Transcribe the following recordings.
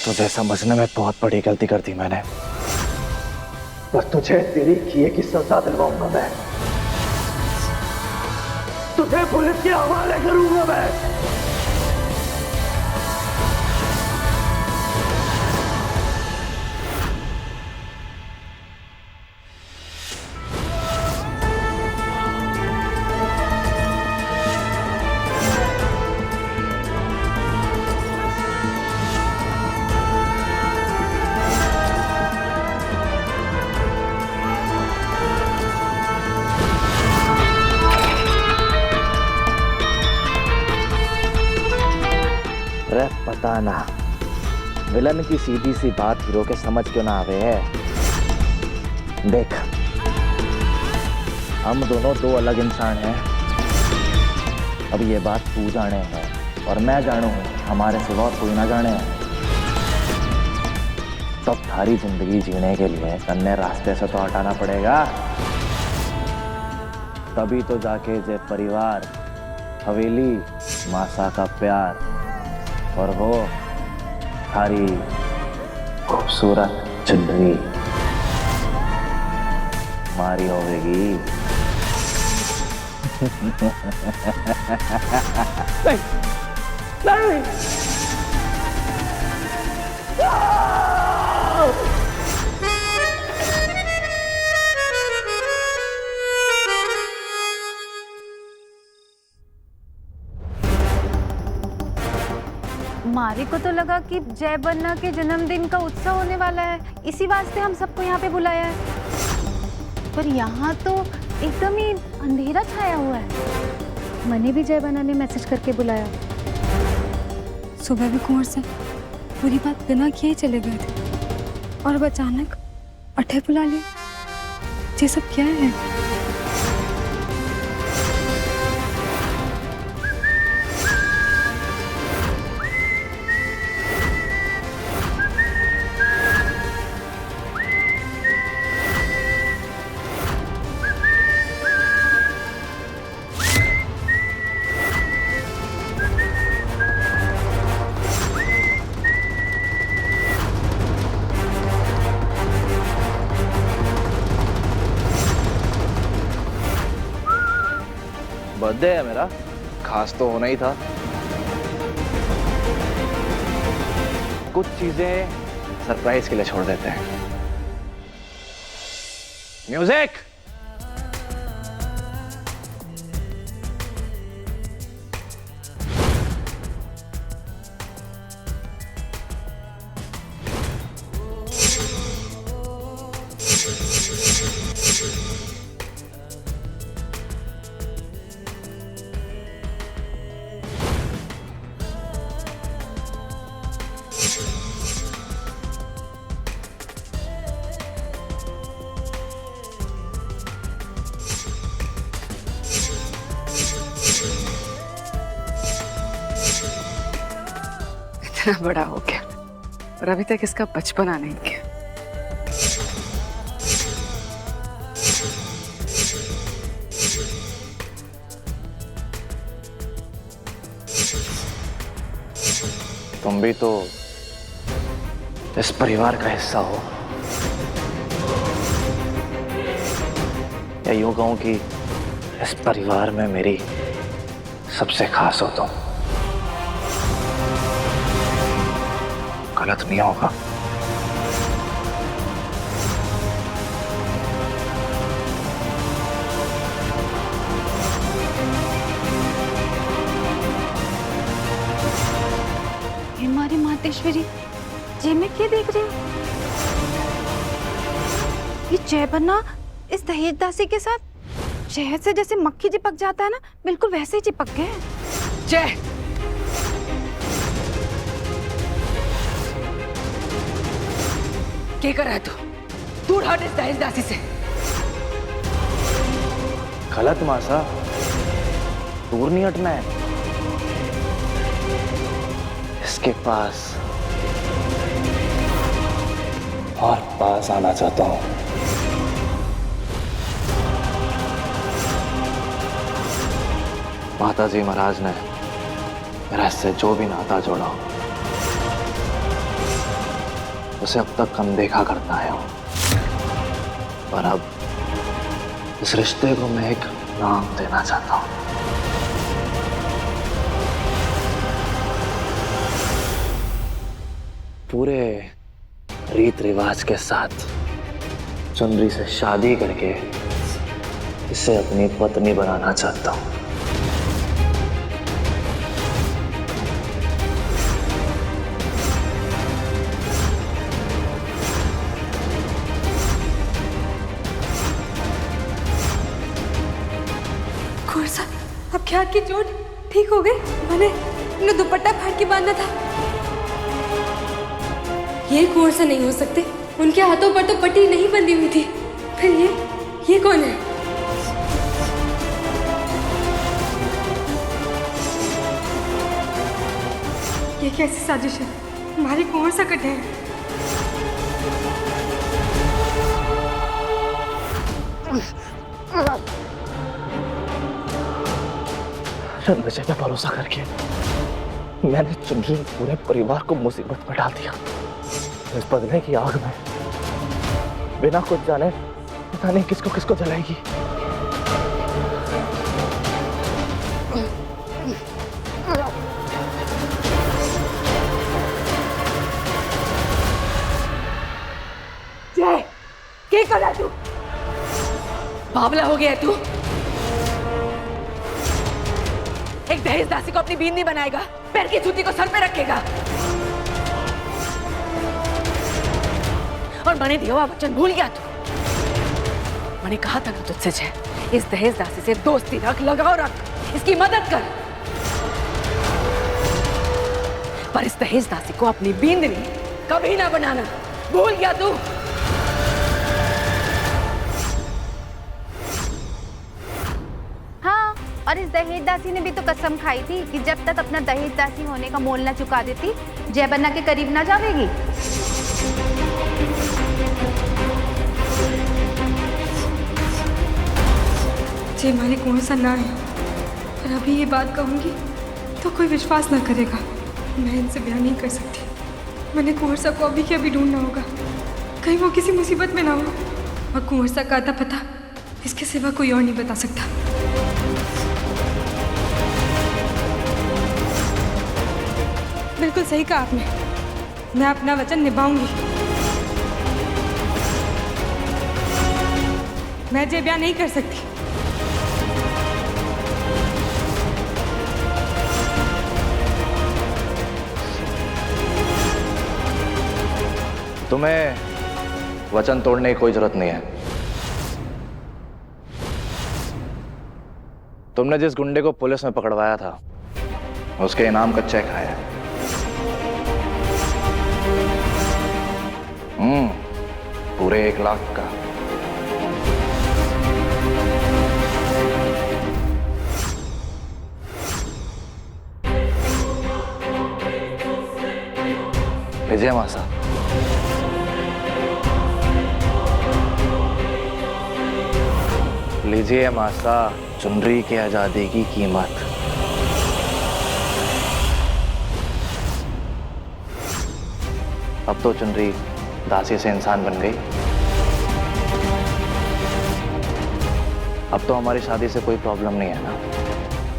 तुझे समझने में बहुत बड़ी गलती कर दी मैंने, पर तुझे तेरी किए की सजा दिलवाऊंगा मैं। तुझे पुलिस के हवाले करूंगा मैं। रे पता ना विलन की सीधी सी बात हीरो के समझ क्यों ना आवे है। देख, हम दोनों दो अलग इंसान हैं। अब ये बात तू जाने है और मैं जानूं, हमारे सिवा और कोई ना जाने। तब थारी जिंदगी जीने के लिए तन्ने रास्ते से तो हटाना पड़ेगा। तभी तो जाके जे परिवार, हवेली, मासा का प्यार और वो थारी खूबसूरत जिंदगी मारी होगी। नहीं, नहीं। मारी को तो लगा कि जय बन्ना के जन्मदिन का उत्सव होने वाला है, इसी वास्ते हम सबको यहाँ पे बुलाया है। पर यहाँ तो एकदम ही अंधेरा छाया हुआ है। मैंने भी जय बन्ना ने मैसेज करके बुलाया। सुबह भी कुंवर से पूरी बात बिना किए ही चले गए थे और अब अचानक अठे बुला लिए। ये सब क्या है? बर्थडे है मेरा, खास तो होना ही था। कुछ चीजें सरप्राइज के लिए छोड़ देते हैं। म्यूजिक। इतना बड़ा हो गया और अभी तक इसका बचपना नहीं गया। तुम भी तो इस परिवार का हिस्सा हो, या यूं कहूं कि इस परिवार में मेरी सबसे खास हो तुम। गलत नहीं होगा। हमारी मातेश्वरी, जे मैं क्या देख रही हूँ? ये जय बन्ना इस दहेज दासी के साथ शहद से जैसे मक्खी चिपक जाता है ना, बिल्कुल वैसे ही चिपक गए। जय, क्या कर रहा है तू? दूर हट इस दहेज दासी से। गलत मासा, दूर नहीं हटना है। इसके पास और पास आना चाहता हूं। माताजी महाराज ने मेरा इससे जो भी नाता जोड़ा, उसे अब तक अनदेखा करता आया हूं, पर अब इस रिश्ते को मैं एक नाम देना चाहता हूं। पूरे रीत रिवाज के साथ चुनरी से शादी करके इसे अपनी पत्नी बनाना चाहता हूं। कोर्सा, अब क्या की चोट ठीक हो गई? मैंने दुपट्टा फाड़ के बांधा था। ये कोर्सा नहीं हो सकते, उनके हाथों पर तो पट्टी नहीं बंधी हुई थी। फिर ये कौन है? ये कैसी साजिश है? हमारी कौन सा कटे है? विजय पे भरोसा करके मैंने चुनरी और पूरे परिवार को मुसीबत में डाल दिया। इस बदले की आग में बिना कुछ जाने पता नहीं किसको किसको जलाएगी। जय, क्या कर रहा तू? बावला हो गया तू? एक दहेज दासी को अपनी बीन नहीं बनाएगा, पैर की जूती को सर पे रखेगा। और मैंने दिया हुआ वचन भूल गया तू? मैंने कहा था ना तुझसे जय, इस दहेज दासी से दोस्ती रख, लगाव रख, इसकी मदद कर। पर इस दहेज दासी को अपनी बींदनी कभी ना बनाना, भूल गया तू? हाँ, और इस दहेज दासी ने भी तो कसम खाई थी कि जब तक अपना दहेज दासी होने का मोल ना चुका देती, जय बन्ना के करीब ना जावेगी। जय मारे कौन सा ना है, पर अभी ये बात कहूंगी तो कोई विश्वास ना करेगा। मैं इनसे ब्याह नहीं कर सकती। मैंने कुंवरसा को अभी के अभी ढूंढना होगा, कहीं वो किसी मुसीबत में ना हो। और कुंवरसा का आता पता इसके सिवा कोई और नहीं बता सकता। बिल्कुल सही कहा आपने, मैं अपना वचन निभाऊंगी। मैं जय ब्याह नहीं कर सकती। तुम्हें वचन तोड़ने की कोई जरूरत नहीं है। तुमने जिस गुंडे को पुलिस में पकड़वाया था, उसके इनाम का चेक आया है। पूरे 1 लाख का। विजय मासा, लीजिए मासा चुनरी की आजादी की कीमत। अब तो चुनरी दासी से इंसान बन गई। अब तो हमारी शादी से कोई प्रॉब्लम नहीं है ना?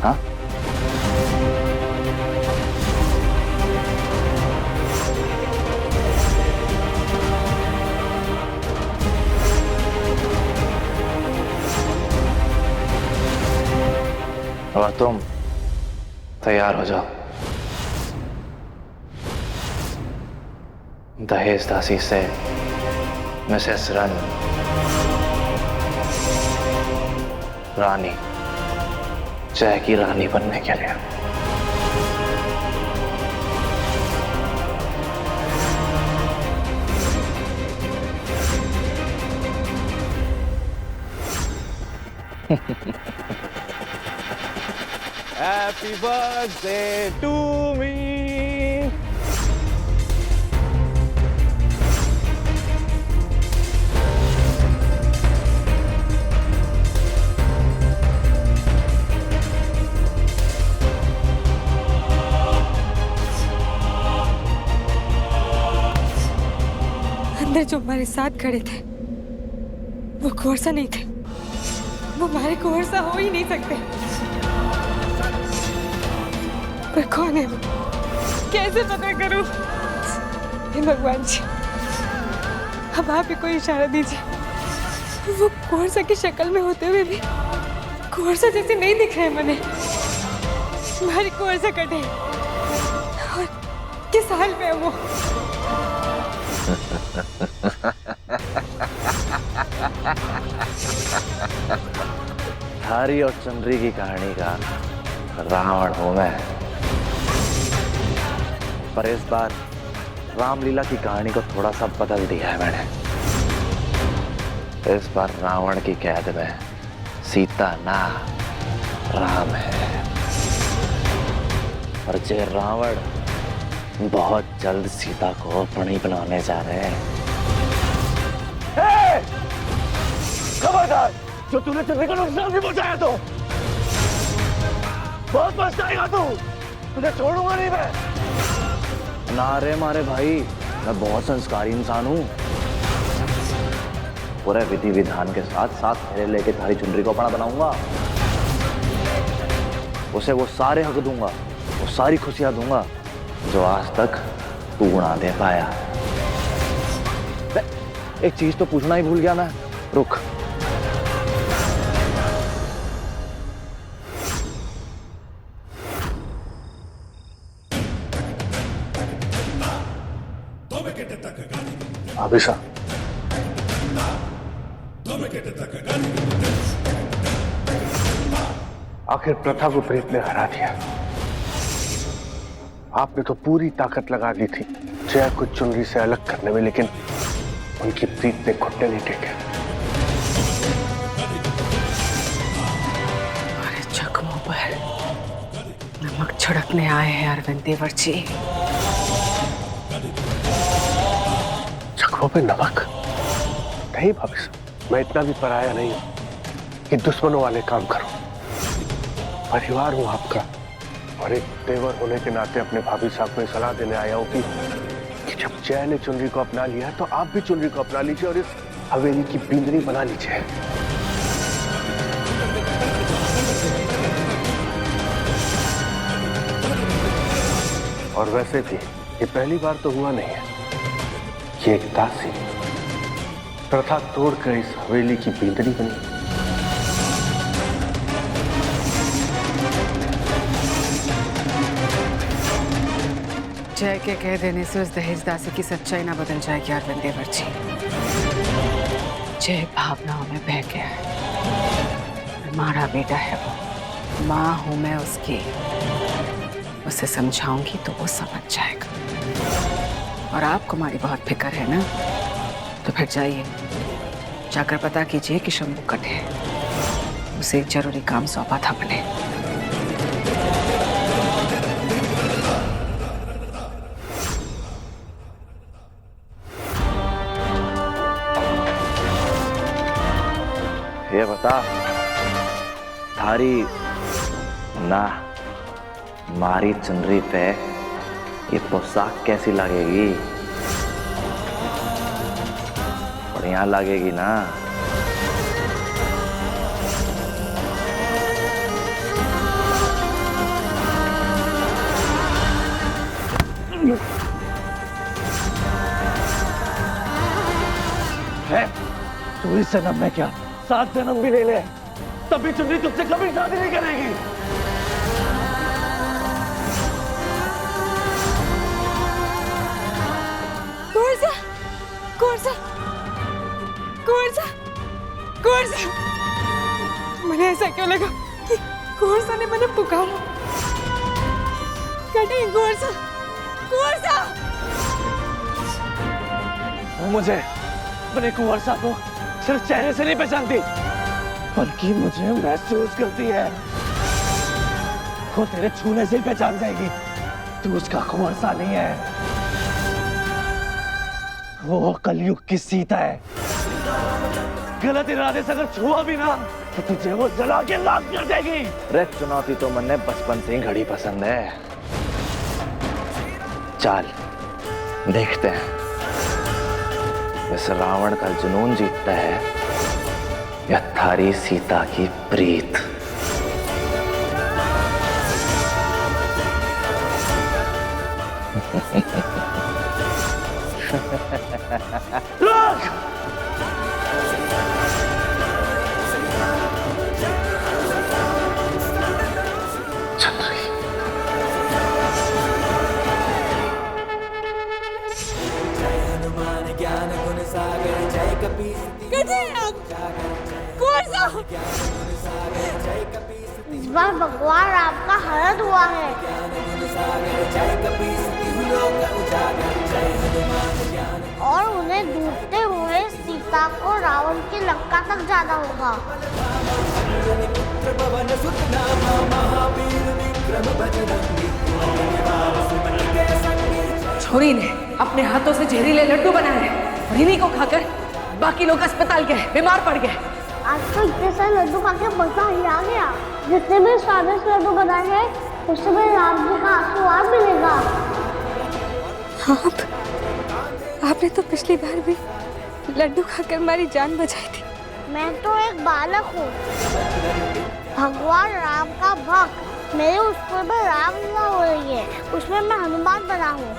हाँ? और तुम तैयार हो जाओ। दहेज दासी से मिसेस रानी, जय की रानी बनने के लिए। Happy birthday to me. अंदर जो हमारे साथ खड़े थे वो कुंवर नहीं थे। वो हमारे कुंवर हो ही नहीं सकते। पर कौन है वो? कैसे पता करूं? हे भगवान जी, अब आप ही कोई इशारा दीजिए। वो कुंवर की शक्ल में होते हुए भी कुंवर जैसे नहीं दिख रहे मैंने। हमारी कुंवर कटे और किस हाल में है वो? थारी और चंद्री की कहानी का रावण हूं मैं, पर इस बार रामलीला की कहानी को थोड़ा सा बदल दिया है मैंने। इस बार रावण की कैद में सीता ना राम है, और जे रावण बहुत जल्द सीता को अपनी बनाने जा रहे हैं। खबरदार, जो तूने चंद्री को नुकसान नहीं पहुंचाया तो बहुत पछताएगा तू। तुझे छोड़ूंगा नहीं मैं। नारे मारे भाई, मैं बहुत संस्कारी इंसान हूँ। पूरे विधि विधान के साथ साथ फेरे लेके थारी चुनरी को अपना बनाऊंगा। उसे वो सारे हक दूंगा, वो सारी खुशियां दूंगा जो आज तक तू ना दे पाया। एक चीज तो पूछना ही भूल गया मैं, रुक। अभिषा, आखिर प्रथा को प्रेत ने हरा दिया। आपने तो पूरी ताकत लगा दी थी जय को चुनरी से अलग करने में, लेकिन उनकी प्रीत ने घुटने नहीं टेके। हमारे जख्मों पर नमक छिड़कने आए हैं अरविंद देवर जी। जख्मों पे नमक? नहीं भाभी, मैं इतना भी पराया नहीं हूं कि दुश्मनों वाले काम करूं। परिवार हूं आपका, और एक देवर होने के नाते अपने भाभी साहब को सलाह देने आया हूं कि जब जय ने चुनरी को अपना लिया है तो आप भी चुनरी को अपना लीजिए और इस हवेली की बिंदनी बना लीजिए। और वैसे भी ये पहली बार तो हुआ नहीं है कि एक दासी प्रथा तोड़कर इस हवेली की बिंदनी बनी। जय के कह देने से उस दहेज दासी की सच्चाई ना बदल जाएगी अरविंद देवर जी। जय भावनाओं में बह गया है। हमारा बेटा है वो, माँ हूं मैं उसकी। उसे समझाऊंगी तो वो समझ जाएगा। और आपको हमारी बहुत फिक्र है ना, तो फिर जाइए, जाकर पता कीजिए कि शंभू कटे उसे एक जरूरी काम सौंपा था अपने। ये बता, थारी ना मारी चुनरी पे ये पोशाक कैसी लगेगी? बढ़िया लगेगी ना? है तू इस जन्म में क्या 7 जन्म भी ले ले, तभी चुनरी तुझसे कभी शादी नहीं करेगी। मैंने ऐसा क्यों लगा कि कुंवर ने मैंने पुकारा? कटे कुंवर। मुझे अपने कुंवर साहब को सिर्फ चेहरे से नहीं पहचानती, बल्कि मुझे महसूस करती है। वो तेरे छूने से ही पहचान जाएगी तू उसका कुंवर सा नहीं है। वो कलयुग की सीता है। गलत इरादे से अगर छुआ भी ना तो तुझे वो जला के लाश कर देगी। रे चुनौती तो मैंने बचपन से ही घड़ी पसंद है। चल देखते हैं इस रावण का जुनून जीतता है या थारी सीता की प्रीत? इस बार भगवान राम का हरण हुआ है। और उन्हें ढूंढते हुए सीता को रावण की लंका तक जाना होगा। छोरी ने अपने हाथों से जहरीले लड्डू बनाए और इन्हीं को खाकर बाकी लोग अस्पताल गए, बीमार पड़ गए। आज तो इतने सारे लड्डू खा के मजा ही आ गया। जितने भी स्वादिष्ट लड्डू बनाए हैं उससे भी राम जी का आशीर्वाद मिलेगा। आपने तो पिछली बार भी लड्डू खाकर हमारी जान बचाई थी। मैं तो एक बालक हूँ, भगवान राम का भक्त। मेरे ऊपर में रामलीला हो रही है, उसमें मैं हनुमान बना हूँ।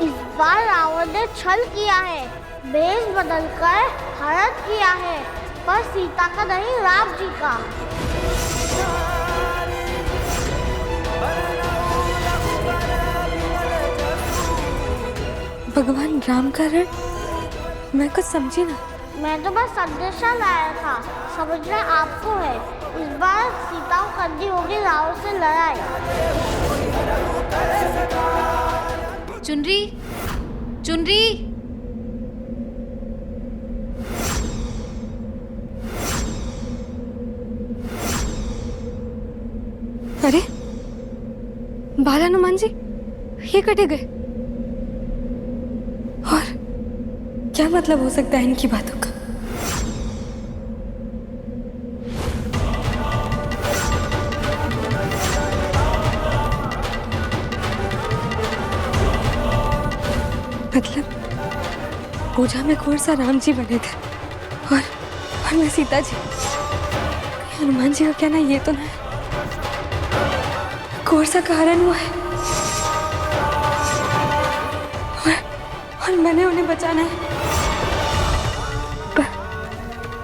इस बार रावण ने छल किया है, भेष बदलकर हरण किया है, पर सीता का नहीं, राम जी का। भगवान राम का रण? मैं कुछ समझी ना। मैं तो बस संदेशा लाया था, समझना आपको है। इस बार सीता को करनी होगी रावण से लड़ाई। चुनरी, चुनरी। अरे बाल हनुमान जी ये कटे गए। और क्या मतलब हो सकता है इनकी बातों का? मतलब पूजा में कौन सा राम जी बने थे और मैं सीता जी। हनुमान जी का कहना ये तो ना है कौन सा कारण हुआ है और मैंने उन्हें बचाना है।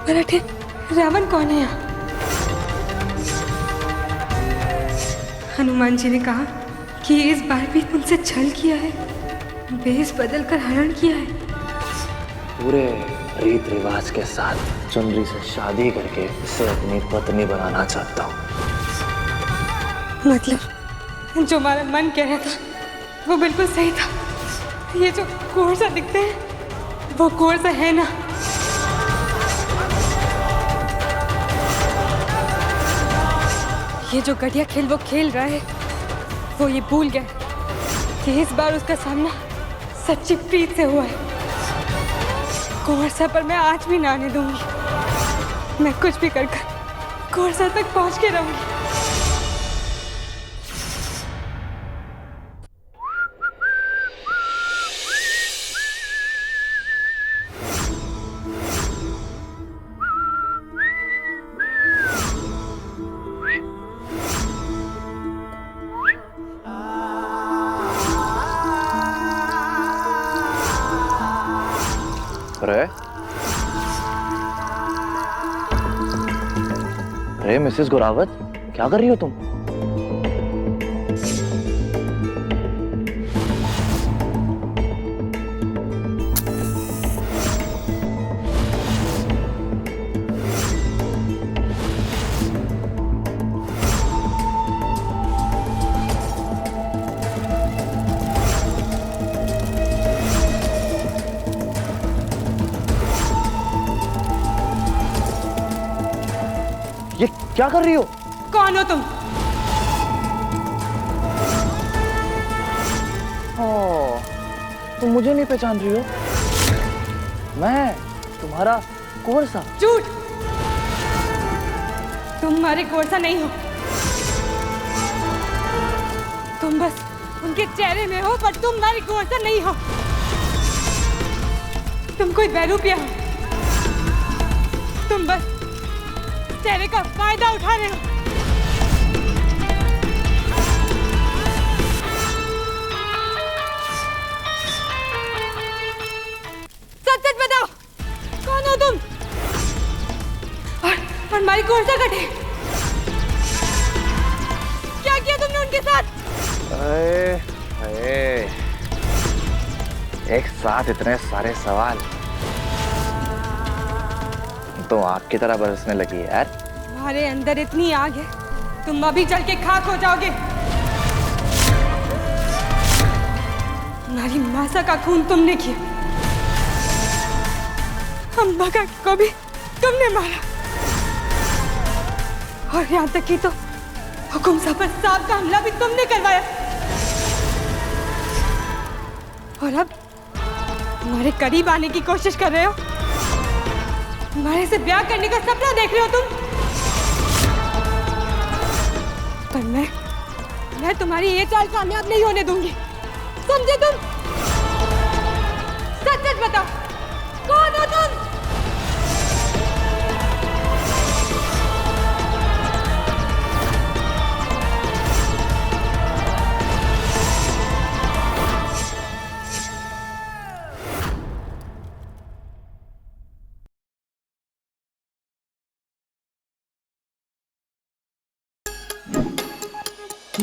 पर आखिर रावण कौन है यहाँ? हनुमान जी ने कहा कि इस बार भी उनसे छल किया है, भेष बदल कर हरण किया है। पूरे रीत रिवाज के साथ चुनरी से शादी करके इसे अपनी पत्नी बनाना चाहता हूँ। मतलब जो हमारा मन कह रहा था वो बिल्कुल सही था। ये जो कोर सा दिखते हैं वो कोर सा है ना। ये जो घटिया खेल वो खेल रहा है वो ये भूल गया कि इस बार उसका सामना सच्ची प्रीत से हुआ है। कोरसा पर मैं आज भी ना आने दूंगी। मैं कुछ भी कर कोरसा तक पहुंच के रहूंगी। अरे मिसेस गोरावत, क्या कर रही हो तुम? ये क्या कर रही हो? कौन हो तुम? तुम मुझे नहीं पहचान रही हो? मैं तुम्हारा कोरसा। झूठ! तुम हमारे कोरसा नहीं हो। तुम बस उनके चेहरे में हो, पर तुम मारी कुंवर सा नहीं हो। तुम कोई बहरूपिया हो। तुम बस चेहरे का फायदा उठा रहे हो। सच सच बताओ, कौन हो तुम? और मारी कुंवर सा कटे, क्या किया तुमने उनके साथ? एक साथ इतने सारे सवाल तो आग की तरह बरसने लगी है यार। तुम्हारे अंदर इतनी आग है, तुम अभी जल के खाक हो जाओगे। तुम्हारी मासा का खून तुमने किया, अम्बा को भी तुमने मारा, और यहाँ तक कि तो हुकुम साहब पर सांप का हमला भी तुमने करवाया। और अब तुम्हारे करीब आने की कोशिश कर रहे हो, तुम्हारे से ब्याह करने का सपना देख रहे हो तुम। पर मैं तुम्हारी ये चाल कामयाब नहीं होने दूंगी, समझे तुम? सच सच बताओ, कौन हो तुम?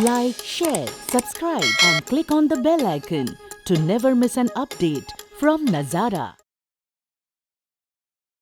Like, share, subscribe and click on the bell icon to never miss an update from Nazara.